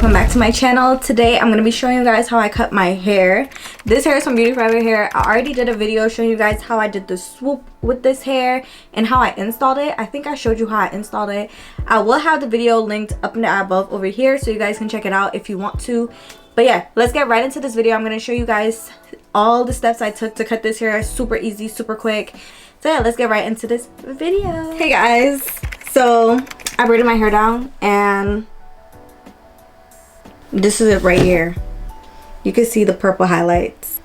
welcome back to my channel. Today I'm going to be showing you guys how I cut my hair. This hair is from Beautyforever hair. I already did a video showing you guys how I did the swoop with this hair and how I installed it. I think I showed you how I installed it. I will have the video linked up in the above over here so you guys can check it out if you want to. But yeah, let's get right into this video. I'm going to show you guys all the steps I took to cut this hair. Super easy, super quick. So yeah, let's get right into this video. Hey guys, so I braided my hair down and this is it right here. You can see the purple highlights.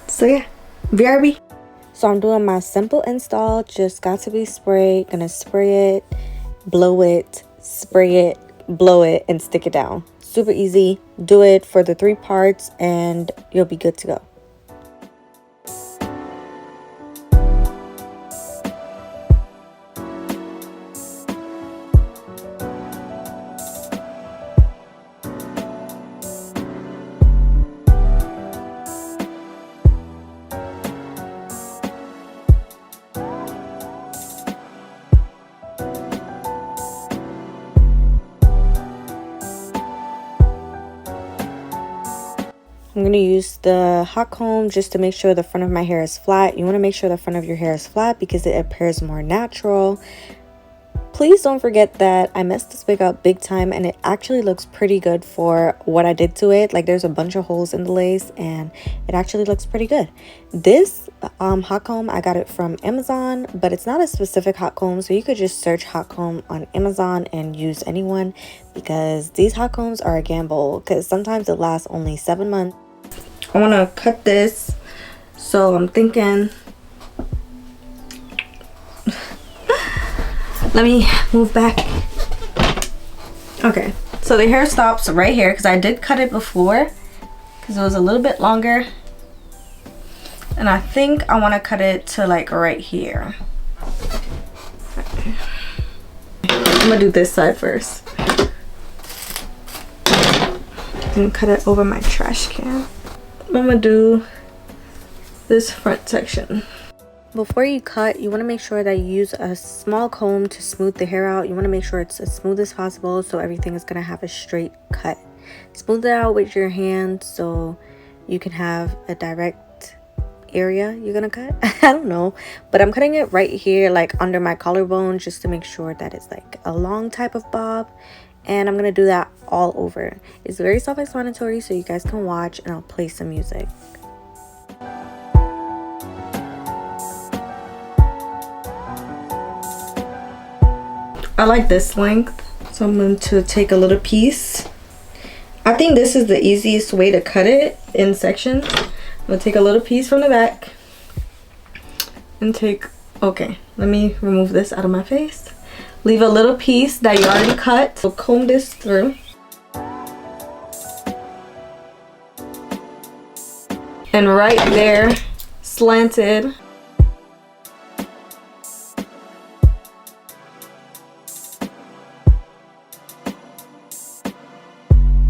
So yeah, BRB. So I'm doing my simple install. Just got to be spray. Gonna spray it, blow it, spray it, blow it, and stick it down. Super easy. Do it for the 3 parts and you'll be good to go. I'm going to use the hot comb just to make sure the front of my hair is flat. You want to make sure the front of your hair is flat because it appears more natural. Please don't forget that I messed this wig up big time and it actually looks pretty good for what I did to it. Like there's a bunch of holes in the lace and it actually looks pretty good. This hot comb, I got it from Amazon, but it's not a specific hot comb, so you could just search hot comb on Amazon and use anyone because these hot combs are a gamble because sometimes it lasts only 7 months. I want to cut this, so I'm thinking let me move back. Okay, so the hair stops right here because I did cut it before because it was a little bit longer, and I think I want to cut it to like right here. I'm gonna do this side first and cut it over my trash can. I'm gonna do this front section. Before you cut, you want to make sure that you use a small comb to smooth the hair out. You want to make sure it's as smooth as possible so everything is going to have a straight cut. Smooth it out with your hand so you can have a direct area you're going to cut. I don't know, but I'm cutting it right here, like under my collarbone, just to make sure that it's like a long type of bob. And I'm going to do that all over. It's very self-explanatory, so you guys can watch, and I'll play some music. I like this length, so I'm going to take a little piece. I think this is the easiest way to cut it in sections. I'm going to take a little piece from the back and take, okay, let me remove this out of my face. Leave a little piece that you already cut. So comb this through. And right there, slanted.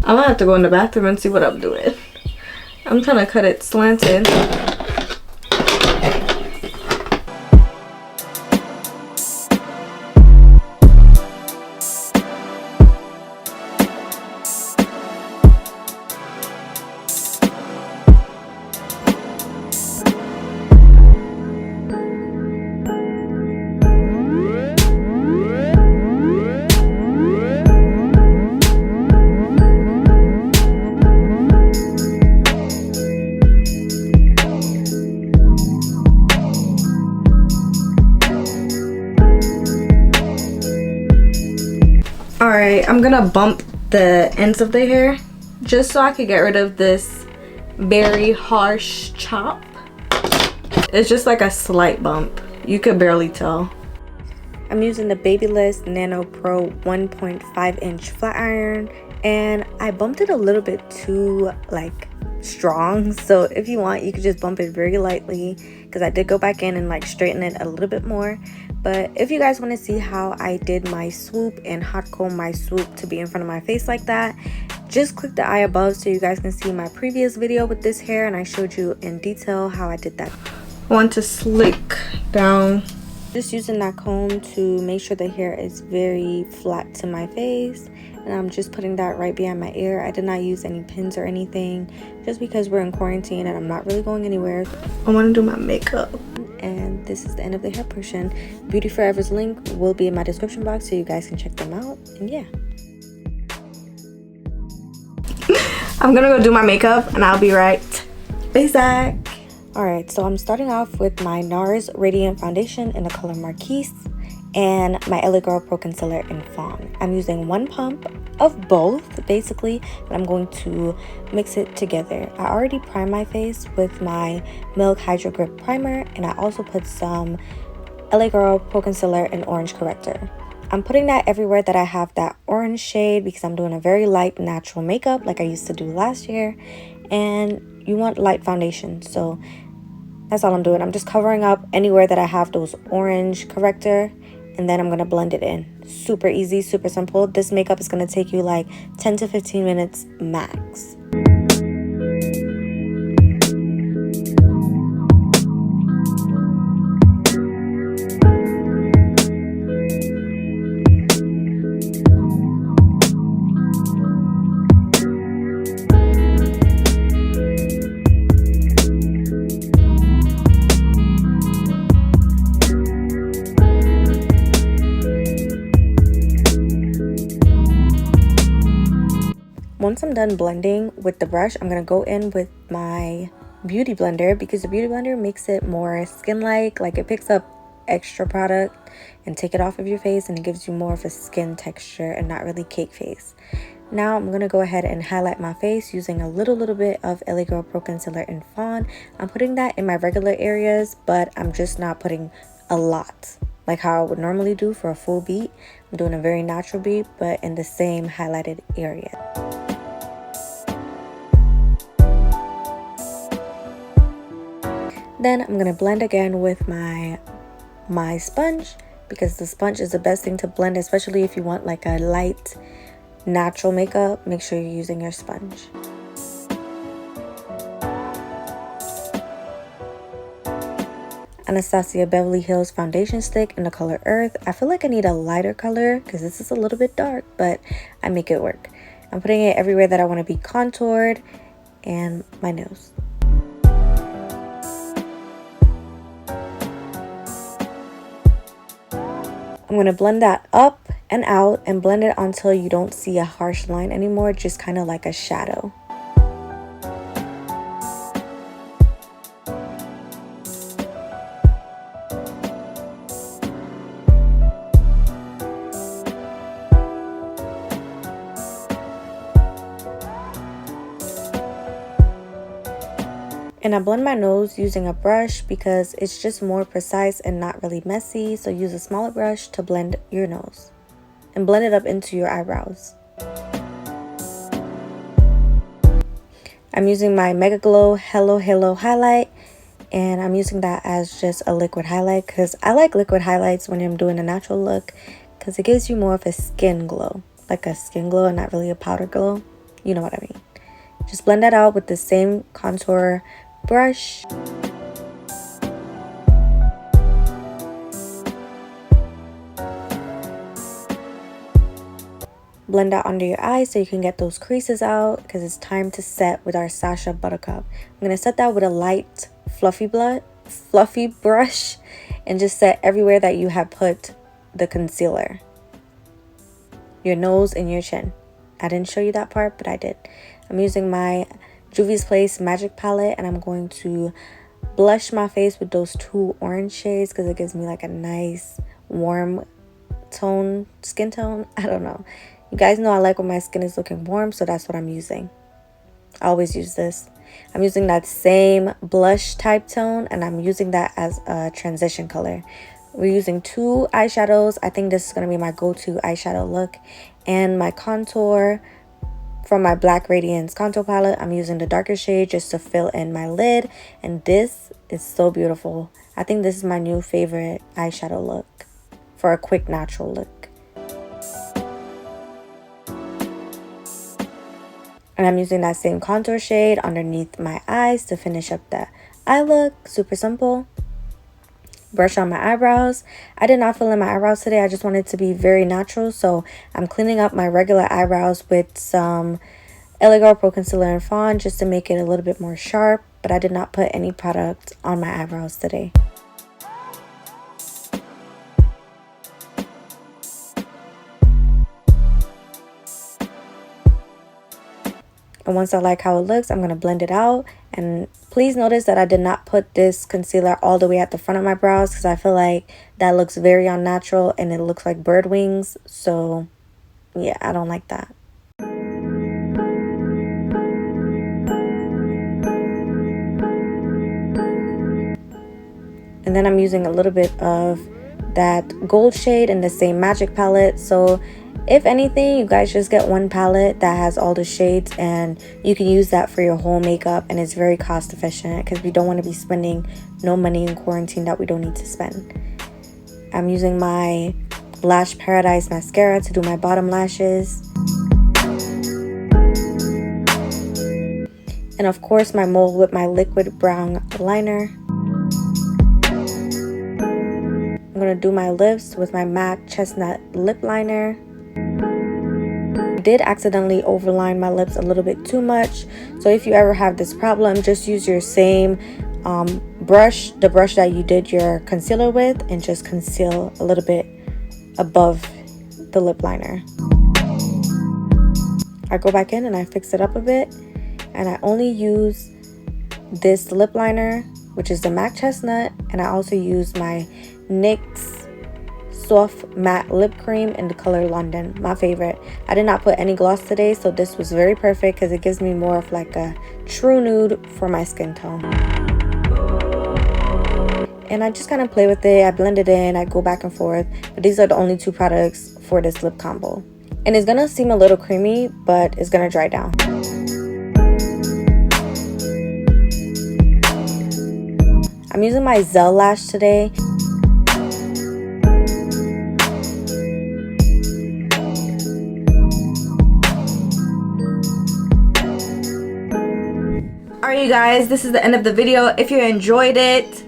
I'm gonna have to go in the bathroom and see what I'm doing. I'm trying to cut it slanted. Alright, I'm gonna bump the ends of the hair just so I could get rid of this very harsh chop. It's just like a slight bump. You could barely tell. I'm using the Babyliss Nano Pro 1.5 inch flat iron and I bumped it a little bit too like strong, so if you want you could just bump it very lightly because I did go back in and like straighten it a little bit more. But if you guys want to see how I did my swoop and hot comb my swoop to be in front of my face like that, just click the eye above so you guys can see my previous video with this hair and I showed you in detail how I did that. I want to slick down Just using that comb to make sure the hair is very flat to my face, and I'm just putting that right behind my ear. I did not use any pins or anything, just because we're in quarantine and I'm not really going anywhere. I want to do my makeup. And this is the end of the hair portion. Beautyforever's link will be in my description box so you guys can check them out. And yeah, I'm gonna go do my makeup and I'll be right back. Alright, so I'm starting off with my NARS Radiant Foundation in the color Marquise and my LA Girl Pro Concealer in Fawn. I'm using one pump of both, basically, and I'm going to mix it together. I already primed my face with my Milk Hydro Grip Primer, and I also put some LA Girl Pro Concealer in Orange Corrector. I'm putting that everywhere that I have that orange shade because I'm doing a very light natural makeup like I used to do last year, and you want light foundation, so that's all I'm doing. I'm just covering up anywhere that I have those orange corrector, and then I'm going to blend it in. Super easy, super simple. This makeup is going to take you like 10 to 15 minutes max. Once I'm done blending with the brush, I'm going to go in with my beauty blender because the beauty blender makes it more skin-like. Like it picks up extra product and take it off of your face, and it gives you more of a skin texture and not really cake face. Now I'm going to go ahead and highlight my face using a little bit of LA Girl Pro Concealer in Fawn. I'm putting that in my regular areas, but I'm just not putting a lot like how I would normally do for a full beat. I'm doing a very natural beat, but in the same highlighted area. Then I'm going to blend again with my sponge, because the sponge is the best thing to blend, especially if you want like a light natural makeup. Make sure you're using your sponge. Anastasia Beverly Hills foundation stick in the color Earth. I feel like I need a lighter color because this is a little bit dark, but I make it work. I'm putting it everywhere that I want to be contoured and my nose. I'm going to blend that up and out and blend it until you don't see a harsh line anymore, just kind of like a shadow. And I blend my nose using a brush because it's just more precise and not really messy. So use a smaller brush to blend your nose and blend it up into your eyebrows. I'm using my Mega Glow Hello Halo highlight, and I'm using that as just a liquid highlight because I like liquid highlights when I'm doing a natural look because it gives you more of a skin glow, like a skin glow and not really a powder glow. You know what I mean. Just blend that out with the same contour brush. Blend out under your eyes so you can get those creases out because it's time to set with our Sasha Buttercup. I'm going to set that with a light fluffy brush and just set everywhere that you have put the concealer. Your nose and your chin. I didn't show you that part, but I did. I'm using my Juvia's Place Magic Palette, and I'm going to blush my face with those two orange shades because it gives me like a nice warm tone, skin tone. I don't know. You guys know I like when my skin is looking warm, so that's what I'm using. I always use this. I'm using that same blush type tone, and I'm using that as a transition color. We're using two eyeshadows. I think this is going to be my go-to eyeshadow look. And my contour from my Black Radiance contour palette, I'm using the darker shade just to fill in my lid. And this is so beautiful. I think this is my new favorite eyeshadow look for a quick natural look. And I'm using that same contour shade underneath my eyes to finish up the eye look. Super simple. brush on my eyebrows. I did not fill in my eyebrows today. I just wanted it to be very natural. So I'm cleaning up my regular eyebrows with some LA Girl Pro Concealer and Fawn just to make it a little bit more sharp. But I did not put any product on my eyebrows today. And once I like how it looks, I'm going to blend it out. And please notice that I did not put this concealer all the way at the front of my brows because I feel like that looks very unnatural and it looks like bird wings. So yeah, I don't like that. And then I'm using a little bit of that gold shade in the same magic palette. So if anything, you guys just get one palette that has all the shades and you can use that for your whole makeup, and it's very cost efficient because we don't want to be spending no money in quarantine that we don't need to spend. I'm using my Lash Paradise mascara to do my bottom lashes. And of course my mole with my liquid brown liner. I'm going to do my lips with my MAC Chestnut lip liner. I did accidentally overline my lips a little bit too much. So if you ever have this problem, just use your same brush, the brush that you did your concealer with, and just conceal a little bit above the lip liner. I go back in and I fix it up a bit. And I only use this lip liner, which is the MAC Chestnut. And I also use my NYX Soft Matte Lip Cream in the color London, my favorite. I did not put any gloss today, so this was very perfect because it gives me more of like a true nude for my skin tone. And I just kind of play with it. I blend it in, I go back and forth. But these are the only two products for this lip combo. And it's gonna seem a little creamy, but it's gonna dry down. I'm using my Zell Lash today. Alright you guys, this is the end of the video. If you enjoyed it,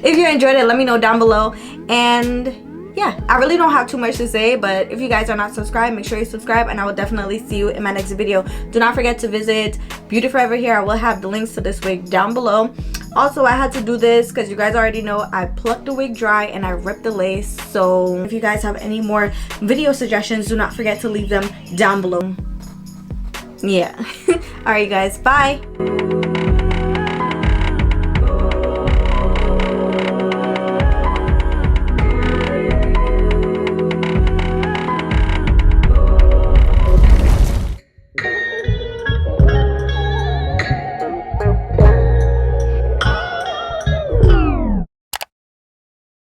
let me know down below. And yeah, I really don't have too much to say, but if you guys are not subscribed, make sure you subscribe, and I will definitely see you in my next video. Do not forget to visit Beautyforever here. I will have the links to this wig down below. Also, I had to do this because you guys already know I plucked the wig dry and I ripped the lace. So if you guys have any more video suggestions, do not forget to leave them down below. Yeah. Alright you guys, bye.